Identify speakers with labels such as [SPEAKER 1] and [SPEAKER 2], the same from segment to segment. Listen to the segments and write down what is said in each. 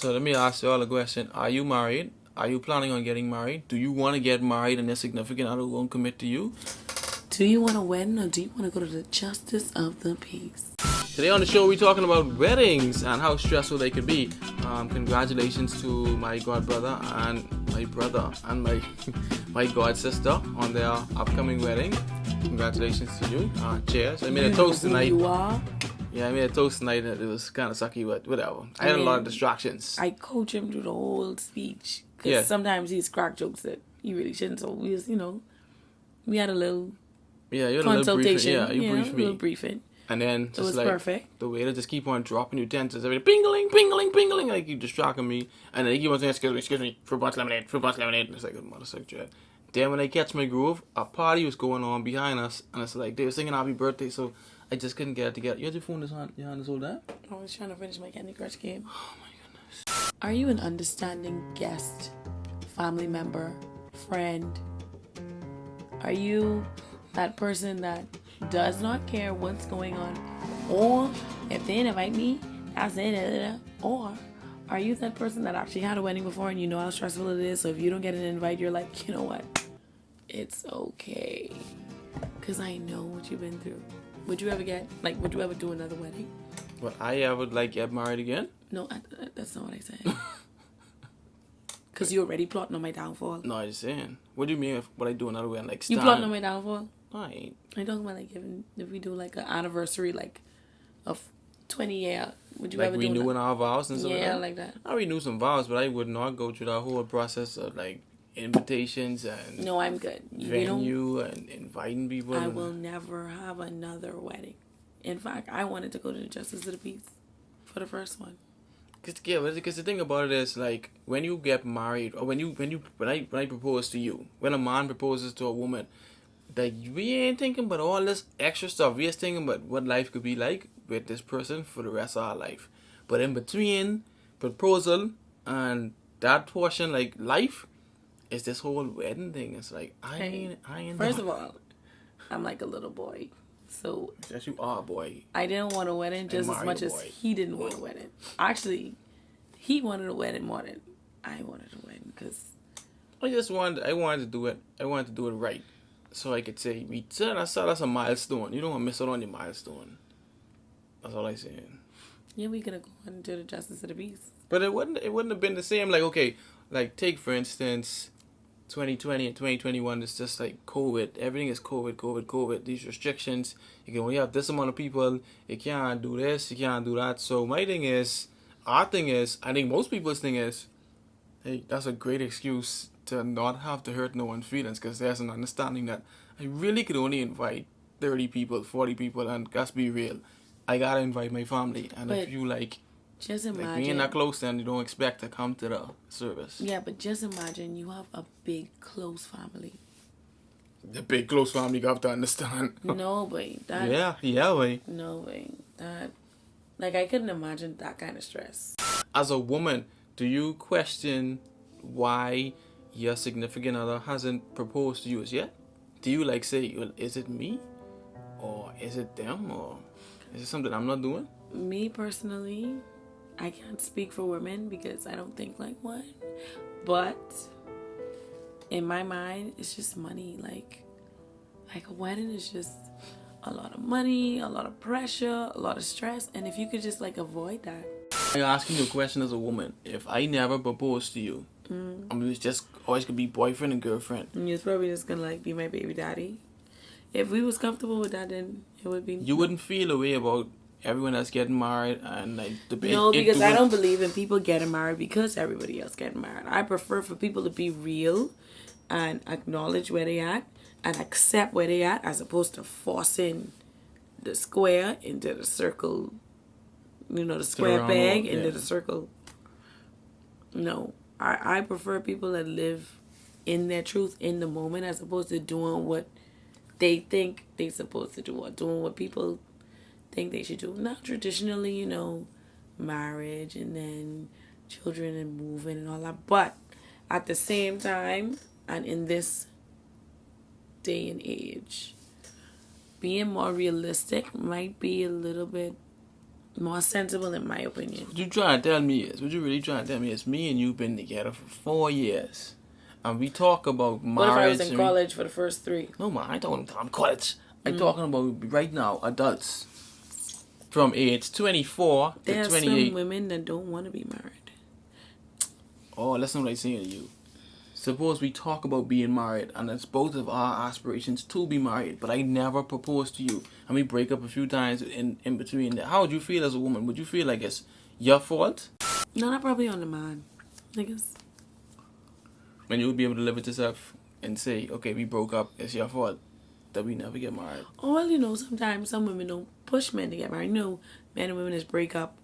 [SPEAKER 1] So let me ask you all a question. Are you married? Are you planning on getting married? Do you want to get married and your significant other won't commit to you?
[SPEAKER 2] Do you want to wed or do you want to go to the justice of the peace?
[SPEAKER 1] Today on the show, we're talking about weddings and how stressful they could be. Congratulations to my god brother and my brother and my my god sister on their upcoming wedding. Congratulations to you. Cheers. I made a toast tonight.
[SPEAKER 2] You are?
[SPEAKER 1] Yeah, I made a toast tonight. It was kind of sucky, but whatever. I had a lot of distractions.
[SPEAKER 2] I coach him through the whole speech. Because
[SPEAKER 1] Yeah.
[SPEAKER 2] sometimes he's crack jokes that he really shouldn't. So we was, we had a little
[SPEAKER 1] Yeah, you had a little
[SPEAKER 2] consultation.
[SPEAKER 1] briefing. Yeah, you briefed
[SPEAKER 2] a
[SPEAKER 1] me.
[SPEAKER 2] little briefing.
[SPEAKER 1] And then
[SPEAKER 2] It
[SPEAKER 1] just
[SPEAKER 2] was
[SPEAKER 1] like
[SPEAKER 2] perfect.
[SPEAKER 1] the way to just keep on dropping utensils, every pingling, pingling, pingling, like you distracting me. And then he keep on saying, excuse me, fruit punch lemonade. And it's like, motherfucker. Then when I catch my groove, a party was going on behind us, and it's like they were singing happy birthday, so I just couldn't get it together. You had your phone this on this whole time?
[SPEAKER 2] I was trying to finish my Candy Crush game.
[SPEAKER 1] Oh my goodness.
[SPEAKER 2] Are you an understanding guest, family member, friend? Are you that person that does not care what's going on? Or if they invite me, that's it. Or are you that person that actually had a wedding before and you know how stressful it is? So if you don't get an invite, you're like, you know what? It's okay. Because I know what you've been through. Would you ever do another wedding?
[SPEAKER 1] Would I ever get married again?
[SPEAKER 2] No, that's not what I said. Because you're already plotting on my downfall.
[SPEAKER 1] No, I just saying. What do you mean if would I do another wedding? Like
[SPEAKER 2] You plotting on my downfall?
[SPEAKER 1] No, I ain't.
[SPEAKER 2] I'm talking about if we do like an anniversary of 20 year. Would you
[SPEAKER 1] like
[SPEAKER 2] ever do
[SPEAKER 1] renewing our vows and stuff
[SPEAKER 2] Yeah,
[SPEAKER 1] like
[SPEAKER 2] that?
[SPEAKER 1] I renew some vows, but I would not go through the whole process of like invitations and
[SPEAKER 2] No, I'm good.
[SPEAKER 1] venue and inviting people.
[SPEAKER 2] I will never have another wedding. In fact, I wanted to go to the Justice of the Peace for the first one.
[SPEAKER 1] Because the thing about it is like when you get married or when I propose to you, when a man proposes to a woman, that we ain't thinking about all this extra stuff. We just thinking about what life could be like with this person for the rest of our life. But in between proposal and that portion, like life, is this whole wedding thing. It's like I ain't.
[SPEAKER 2] First of all, I'm like a little boy, so
[SPEAKER 1] yes, you are, boy.
[SPEAKER 2] I didn't want a wedding just as much as he didn't want a wedding. Actually, he wanted a wedding more than I wanted a wedding because
[SPEAKER 1] I wanted to do it. I wanted to do it right. So I could say, that's a milestone. You don't want to miss out on your milestone. That's all I'm saying.
[SPEAKER 2] Yeah, we could have gone to the Justice of the Peace.
[SPEAKER 1] But it wouldn't have been the same. Like, okay, like take for instance, 2020 and 2021 is just like COVID. Everything is COVID. These restrictions. You can only have this amount of people. You can't do this. You can't do that. So our thing is, I think most people's thing is, hey, that's a great excuse to not have to hurt no one's feelings because there's an understanding that I really could only invite 30 people, 40 people, and let's be real, I gotta invite my family. And
[SPEAKER 2] but
[SPEAKER 1] if you
[SPEAKER 2] just imagine,
[SPEAKER 1] like we ain't that close, then you don't expect to come to the service.
[SPEAKER 2] Yeah, but just imagine you have a big, close family.
[SPEAKER 1] The big close family you have to understand.
[SPEAKER 2] No way.
[SPEAKER 1] Yeah, way.
[SPEAKER 2] No way. That, like, I couldn't imagine that kind of stress.
[SPEAKER 1] As a woman, do you question why your significant other hasn't proposed to you as yet? Do you say, well, is it me? Or is it them? Or is it something I'm not doing?
[SPEAKER 2] Me personally, I can't speak for women because I don't think like one. But in my mind, it's just money. Like a wedding is just a lot of money, a lot of pressure, a lot of stress. And if you could just avoid that.
[SPEAKER 1] I'm asking you a question as a woman. If I never proposed to you, it's just always gonna be boyfriend and girlfriend.
[SPEAKER 2] And you're probably just gonna be my baby daddy. If we was comfortable with that, then it would be.
[SPEAKER 1] You wouldn't feel a way about everyone that's getting married and
[SPEAKER 2] No, because I don't believe in people getting married because everybody else getting married. I prefer for people to be real and acknowledge where they at and accept where they at, as opposed to forcing the square into the circle. The square peg into the circle. No, I prefer people that live in their truth in the moment, as opposed to doing what they think they're supposed to do or doing what people think they should do. Not traditionally, marriage and then children and moving and all that. But at the same time, and in this day and age, being more realistic might be a little bit More sensible, in my opinion.
[SPEAKER 1] What you really trying to tell me is me and you been together for 4 years. And we talk about marriage.
[SPEAKER 2] What if I was in college for the first 3?
[SPEAKER 1] No, man, I ain't talking about college. I'm talking about right now, adults. From age 24
[SPEAKER 2] there
[SPEAKER 1] to 28.
[SPEAKER 2] There are some women that don't want to be married.
[SPEAKER 1] Oh, listen what I'm saying to you. Suppose we talk about being married, and it's both of our aspirations to be married, but I never proposed to you, and we break up a few times in between. How would you feel as a woman? Would you feel like it's your fault?
[SPEAKER 2] No, not probably on the man. Niggas.
[SPEAKER 1] And you would be able to live with yourself and say, okay, we broke up, it's your fault that we never get married.
[SPEAKER 2] Oh, well, sometimes some women don't push men to get married. Men and women just break up,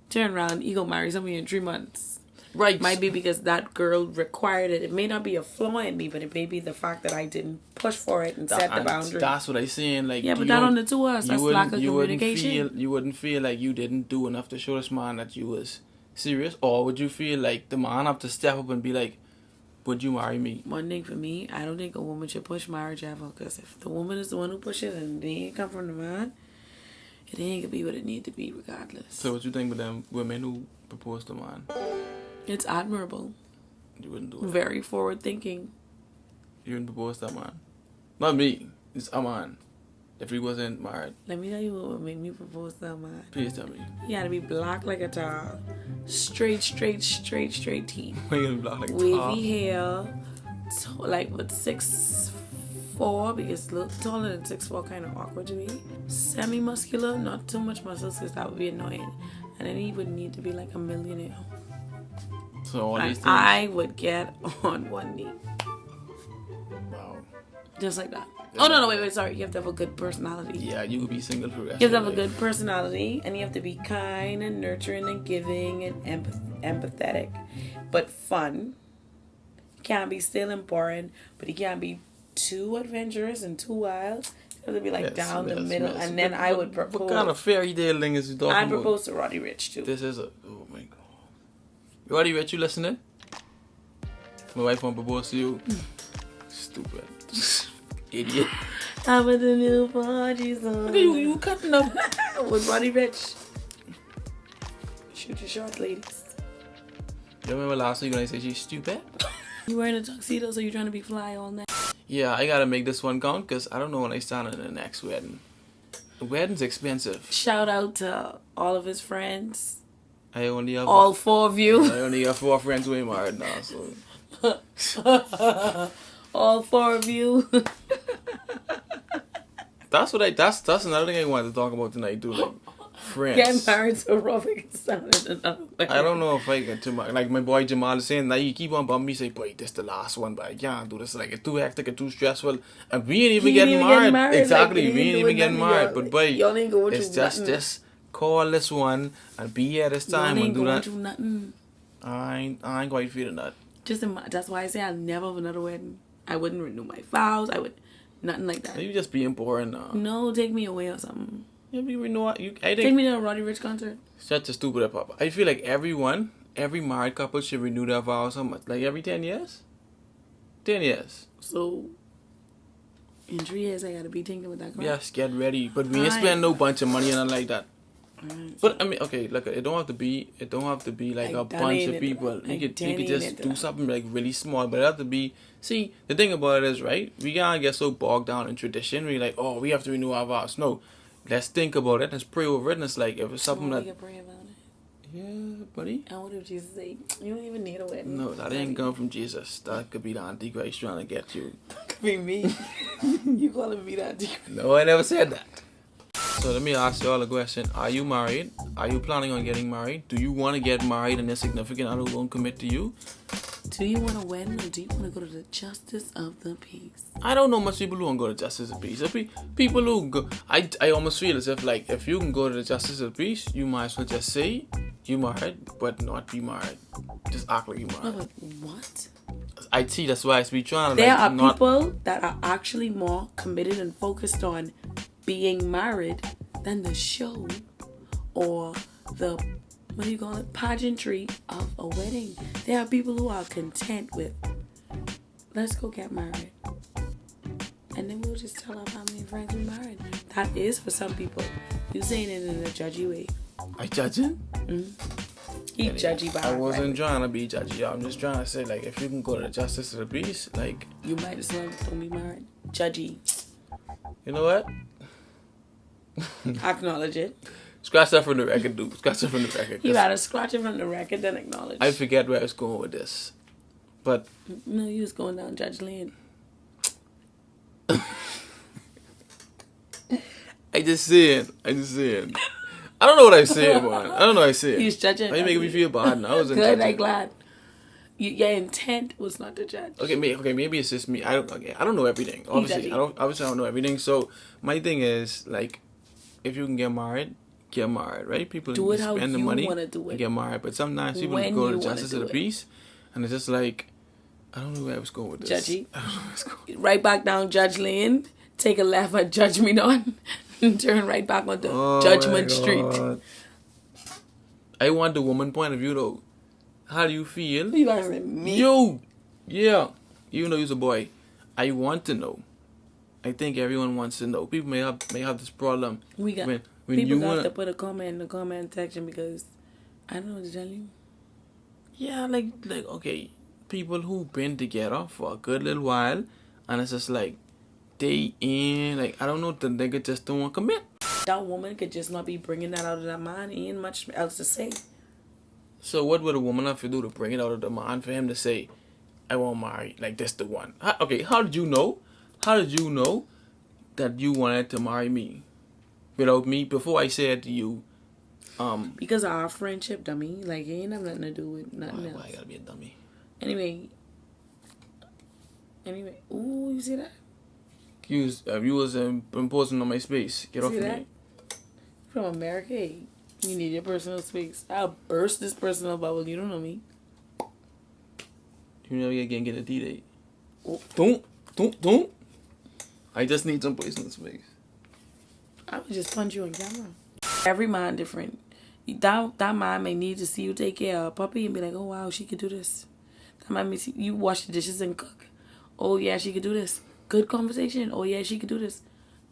[SPEAKER 2] turn around, you go marry somebody in 3 months.
[SPEAKER 1] Right.
[SPEAKER 2] Might be because that girl required it. It may not be a flaw in me, but it may be the fact that I didn't push for it and set the boundary.
[SPEAKER 1] That's what I'm saying. Like,
[SPEAKER 2] yeah, but that on the 2 of us, that's lack of communication.
[SPEAKER 1] You wouldn't feel like you didn't do enough to show this man that you was serious? Or would you feel like the man have to step up and be like, would you marry me?
[SPEAKER 2] One thing for me, I don't think a woman should push marriage ever. Because if the woman is the one who pushes it and they ain't come from the man, it ain't gonna be what it need to be regardless.
[SPEAKER 1] So what you think with them women who propose to man?
[SPEAKER 2] It's admirable.
[SPEAKER 1] You wouldn't do it.
[SPEAKER 2] Very forward thinking.
[SPEAKER 1] You wouldn't propose to that man? Not me. It's a man. If he wasn't married.
[SPEAKER 2] Let me tell you what would make me propose to a man.
[SPEAKER 1] Please tell me.
[SPEAKER 2] He had to be black like a tar. Straight teeth.
[SPEAKER 1] Why you gonna be black like a tar?
[SPEAKER 2] Wavy hair. Like with 6'4", because look taller than 6'4" kind of awkward to me. Semi-muscular, not too much muscles because that would be annoying. And then he would need to be like a millionaire.
[SPEAKER 1] So all these things.
[SPEAKER 2] I would get on one knee.
[SPEAKER 1] Wow.
[SPEAKER 2] Just like that. Oh, no, wait, sorry. You have to have a good personality.
[SPEAKER 1] Yeah, you could be single for the rest
[SPEAKER 2] You
[SPEAKER 1] of
[SPEAKER 2] have to have
[SPEAKER 1] your
[SPEAKER 2] a good personality, and you have to be kind and nurturing and giving and empathetic, but fun. You can't be still and boring, but you can't be too adventurous and too wild. You have to be like down the middle, and then I would propose.
[SPEAKER 1] What kind of fairy tale thing is you talking about?
[SPEAKER 2] I propose to Roddy Ricch, too.
[SPEAKER 1] This is oh my god. Roddy Ricch, you listening? My wife won't propose to you. Stupid. Idiot.
[SPEAKER 2] I'm with the new 4G song.
[SPEAKER 1] Okay, you cutting up.
[SPEAKER 2] With Roddy Ricch. Shoot your shot, ladies.
[SPEAKER 1] You remember last week when I said she's stupid?
[SPEAKER 2] You wearing a tuxedo, so you're trying to be fly all night?
[SPEAKER 1] Yeah, I gotta make this one count because I don't know when I stand in the next wedding. The wedding's expensive.
[SPEAKER 2] Shout out to all of his friends.
[SPEAKER 1] I only have
[SPEAKER 2] all 4 of you.
[SPEAKER 1] I only have 4 friends who ain't married now, so.
[SPEAKER 2] All 4 of you.
[SPEAKER 1] That's another thing I wanted to talk about tonight too, like friends.
[SPEAKER 2] Getting married so rough it can sound another way.
[SPEAKER 1] I don't know if I get too much. Like my boy Jamal is saying, now you keep on bumping me, say, boy, this the last one, but I can't do this. Like it's too hectic and too stressful, and we ain't even getting married. Exactly, we ain't even getting married. But boy, it's just this. Call this one and be here this time and do that.
[SPEAKER 2] Nothing.
[SPEAKER 1] I ain't quite feeling that.
[SPEAKER 2] That's why I say I'll never have another wedding. I wouldn't renew my vows. I would nothing like that.
[SPEAKER 1] You just being boring now.
[SPEAKER 2] No, take me away or something.
[SPEAKER 1] You know what?
[SPEAKER 2] Take me to a Roddy Ricch concert.
[SPEAKER 1] Such a stupid up. I feel like every married couple should renew their vows so much. Like every 10 years? 10 years.
[SPEAKER 2] So, in 3 years, I gotta be thinking with that crap.
[SPEAKER 1] Yes, get ready. But we ain't spend no bunch of money on like that.
[SPEAKER 2] Right.
[SPEAKER 1] But I mean, okay, look, it don't have to be like a bunch of people. You could just do something like really small, but it have to be. See, the thing about it is, right? We can't get so bogged down in tradition. We like, oh, we have to renew our vows. No, let's think about it. Let's pray over it. And it's like if it's something that.
[SPEAKER 2] We can pray about it.
[SPEAKER 1] Yeah, buddy.
[SPEAKER 2] And what if Jesus say you don't even need a wedding?
[SPEAKER 1] No, that ain't coming from Jesus. That could be the Antichrist trying to get you.
[SPEAKER 2] That could be me. You calling me the Antichrist?
[SPEAKER 1] No, I never said that. So let me ask you all a question. Are you married? Are you planning on getting married? Do you want to get married and your significant other won't commit to you?
[SPEAKER 2] Do you want to wed or do you want to go to the justice of the peace?
[SPEAKER 1] I don't know much people who want to go to justice of the peace. People who go, I almost feel as if like if you can go to the justice of the peace, you might as well just say you married, but not be married. Just act like you married.
[SPEAKER 2] No, but what?
[SPEAKER 1] I see. That's why I be trying to.
[SPEAKER 2] There are people that are actually more committed and focused on being married than the show or the, what do you call it, pageantry of a wedding. There are people who are content with, let's go get married. And then we'll just tell our family and friends we're married. That is for some people. You saying it in a judgy way.
[SPEAKER 1] I judging?
[SPEAKER 2] He judgy by
[SPEAKER 1] I wasn't trying to be judgy. I'm just trying to say, like, if you can go to the justice of the peace, like,
[SPEAKER 2] you might as well don't be married. Judgy.
[SPEAKER 1] you know what?
[SPEAKER 2] Acknowledge it.
[SPEAKER 1] Scratch that from the record, dude. Scratch that from the record.
[SPEAKER 2] You gotta scratch it from the record, then acknowledge.
[SPEAKER 1] I forget where I was going with this, but
[SPEAKER 2] No, you was going down Judge Lane.
[SPEAKER 1] I just saying. I don't know what I said, man. I don't know what I said.
[SPEAKER 2] He was judging.
[SPEAKER 1] Why you making me feel bad now? I wasn't
[SPEAKER 2] Good,
[SPEAKER 1] judging.
[SPEAKER 2] I'm glad. Your intent was not to judge.
[SPEAKER 1] Okay, maybe it's just me. I don't know everything. Obviously, I don't know everything. So my thing is, like, if you can get married, right? People
[SPEAKER 2] Do it how
[SPEAKER 1] spend the
[SPEAKER 2] you
[SPEAKER 1] money
[SPEAKER 2] wanna do it.
[SPEAKER 1] and get married, but sometimes people
[SPEAKER 2] When
[SPEAKER 1] go
[SPEAKER 2] you
[SPEAKER 1] to
[SPEAKER 2] wanna
[SPEAKER 1] justice
[SPEAKER 2] do
[SPEAKER 1] of the
[SPEAKER 2] it.
[SPEAKER 1] peace, and it's just like, I don't know where I was going with this.
[SPEAKER 2] Judgy.
[SPEAKER 1] I don't know where I was going.
[SPEAKER 2] Right back down Judge Lane. Take a left at Judge Me On. And turn right back onto
[SPEAKER 1] Oh
[SPEAKER 2] Judgment
[SPEAKER 1] my
[SPEAKER 2] Street.
[SPEAKER 1] God. I want the woman point of view though. How do you feel?
[SPEAKER 2] You asking me?
[SPEAKER 1] You, yeah. Even though you're a boy, I want to know. I think everyone wants to know. People may have this problem.
[SPEAKER 2] We got
[SPEAKER 1] when
[SPEAKER 2] people
[SPEAKER 1] you
[SPEAKER 2] got
[SPEAKER 1] wanna,
[SPEAKER 2] to put a comment in the comment section because I don't know what to tell you.
[SPEAKER 1] yeah, like okay, people who've been together for a good little while, and it's just like they in like I don't know, the nigga just don't want to commit.
[SPEAKER 2] That woman could just not be bringing that out of that man. Ain't much else to say.
[SPEAKER 1] So what would a woman have to do to bring it out of the man for him to say, I won't marry, like this the one? How did you know? How did you know that you wanted to marry me without me before I said to you?
[SPEAKER 2] Because of our friendship, dummy. Like, it ain't have nothing to do with nothing else.
[SPEAKER 1] Why I gotta be a dummy?
[SPEAKER 2] Anyway. Ooh, you see that?
[SPEAKER 1] You was imposing on my space. Get off
[SPEAKER 2] See
[SPEAKER 1] me.
[SPEAKER 2] that? From America, hey, you need your personal space. I'll burst this personal bubble. You don't know me.
[SPEAKER 1] You never get a D-date.
[SPEAKER 2] Oh.
[SPEAKER 1] Don't. I just need some personal space.
[SPEAKER 2] I would just punch you on camera. Every man different. That man may need to see you take care of a puppy and be like, oh wow, she could do this. That man may see you wash the dishes and cook. Oh yeah, she could do this. Good conversation. Oh yeah, she could do this.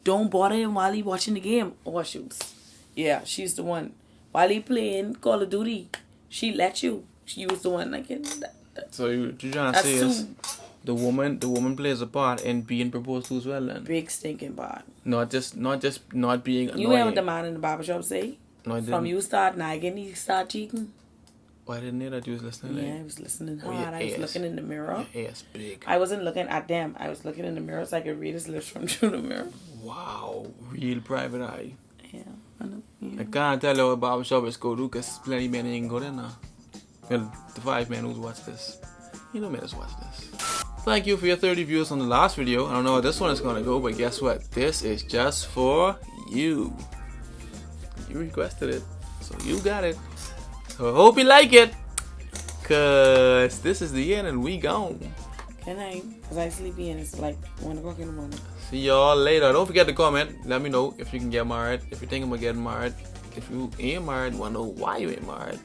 [SPEAKER 2] Don't bother him while he watching the game. Oh shoots. Yeah, she's the one. While he playing Call of Duty, she let you. She was the one like
[SPEAKER 1] So you're trying to say is the woman plays a part in being proposed to as well then?
[SPEAKER 2] big stinking part.
[SPEAKER 1] Not just not being annoying.
[SPEAKER 2] You hear what the man in the barbershop say?
[SPEAKER 1] No, I didn't.
[SPEAKER 2] From you start nagging, he start cheating.
[SPEAKER 1] Why didn't hear that you was listening?
[SPEAKER 2] Yeah, I was listening hard.
[SPEAKER 1] your
[SPEAKER 2] I was
[SPEAKER 1] ass.
[SPEAKER 2] looking in the mirror.
[SPEAKER 1] Your ass big.
[SPEAKER 2] I wasn't looking at them. I was looking in the mirror so I could read his lips from through the mirror.
[SPEAKER 1] Wow, real private eye.
[SPEAKER 2] Yeah, I know. Yeah.
[SPEAKER 1] I can't tell you what barbershop is go to because plenty men ain't go there now. Well, the 5 men who's watch this, you know, men watch this. Thank you for your 30 views on the last video. I don't know how this one is gonna go, but guess what? This is just for you. You requested it, so you got it. So I hope you like it, cause this is the end and we gone.
[SPEAKER 2] Good night. Because I sleepy and it's like 1 o'clock in the morning.
[SPEAKER 1] See y'all later. Don't forget to comment. Let me know if you can get married. If you're thinking about getting married. If you ain't married, wanna know why you ain't married.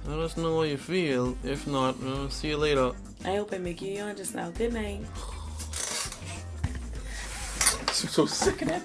[SPEAKER 1] Let us know how you feel. If not, we'll see you later.
[SPEAKER 2] I hope I make you yawn just now. Good night.
[SPEAKER 1] I'm so sick of that.